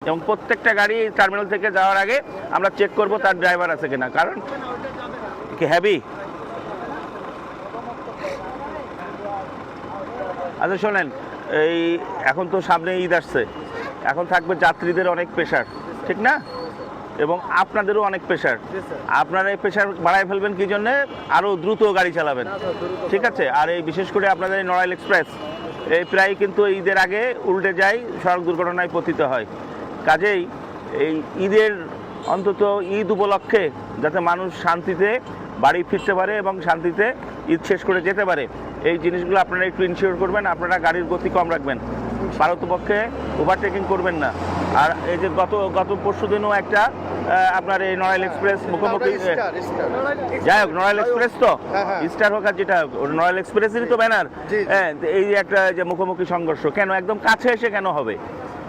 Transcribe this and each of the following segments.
এবং প্রত্যেকটা গাড়ি টার্মিনাল থেকে যাওয়ার আগে আমরা চেক করব তার ড্রাইভার আছে কিনা, কারণ কি হ্যাভি। আচ্ছা শোনেন, এই এখন তো সামনে ঈদ আসছে, এখন থাকবে যাত্রীদের অনেক প্রেশার, ঠিক না? এবং আপনাদেরও অনেক প্রেশার। আপনারা এই প্রেশার বাড়ায় ফেলবেন কি জন্যে? আরও দ্রুত গাড়ি চালাবেন, ঠিক আছে? আর এই বিশেষ করে আপনাদের এই নড়াইল এক্সপ্রেস এই প্রায় কিন্তু ঈদের আগে উল্টে যায়, সড়ক দুর্ঘটনায় পতিত হয়। কাজেই এই ঈদের অন্তত ঈদ উপলক্ষে যাতে মানুষ শান্তিতে বাড়ি ফিরতে পারে এবং শান্তিতে ঈদ শেষ করে যেতে পারে, এই জিনিসগুলো আপনারা একটু ইনশিওর করবেন। আপনারা গাড়ির গতি কম রাখবেন, পারতপক্ষে ওভারটেকিং করবেন না। আর এই যে গত পরশু দিনও একটা আপনার এই নড়াইল এক্সপ্রেস মুখোমুখি, যাই হোক নড়াইল এক্সপ্রেস তো স্টার হোক আর যেটা নড়াইল এক্সপ্রেসেরই তো ব্যানার, হ্যাঁ, এই একটা যে মুখোমুখি সংঘর্ষ কেন একদম কাছে এসে কেন হবে?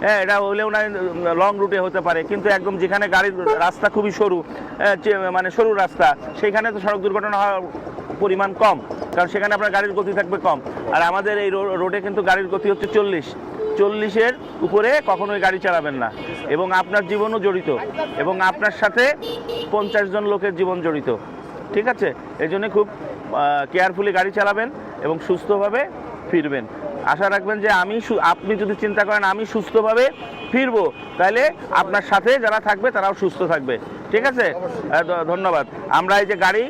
হ্যাঁ, এটা হলেও না লং রুটে হতে পারে, কিন্তু একদম যেখানে গাড়ির রাস্তা খুবই সরু, মানে সরু রাস্তা, সেইখানে তো সড়ক দুর্ঘটনা হওয়ার পরিমাণ কম, কারণ সেখানে আপনার গাড়ির গতি থাকবে কম। আর আমাদের এই রোডে কিন্তু গাড়ির গতি হচ্ছে 40-এর উপরে কখনোই গাড়ি চালাবেন না। এবং আপনার জীবনও জড়িত, এবং আপনার সাথে 50 জন লোকের জীবন জড়িত, ঠিক আছে? এই জন্য খুব কেয়ারফুলি গাড়ি চালাবেন এবং সুস্থভাবে ফিরবেন। আশা রাখবেন যে আপনি যদি চিন্তা করেন আমি সুস্থভাবে ফিরবো, তাহলে আপনার সাথে যারা থাকবে তারাও সুস্থ থাকবে, ঠিক আছে? ধন্যবাদ। আমরা এই যে গাড়ি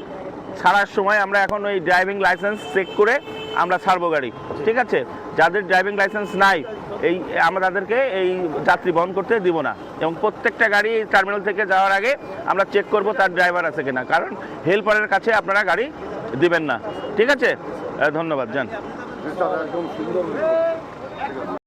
ছাড়ার সময় আমরা এখন ওই ড্রাইভিং লাইসেন্স চেক করে আমরা ছাড়বো গাড়ি, ঠিক আছে? যাদের ড্রাইভিং লাইসেন্স নাই এই আমরা তাদেরকে এই যাত্রী বহন করতে দিব না। এবং প্রত্যেকটা গাড়ি টার্মিনাল থেকে যাওয়ার আগে আমরা চেক করব তার ড্রাইভার আছে কিনা, কারণ হেল্পারের কাছে আপনারা গাড়ি দিবেন না, ঠিক আছে? ধন্যবাদ, যান।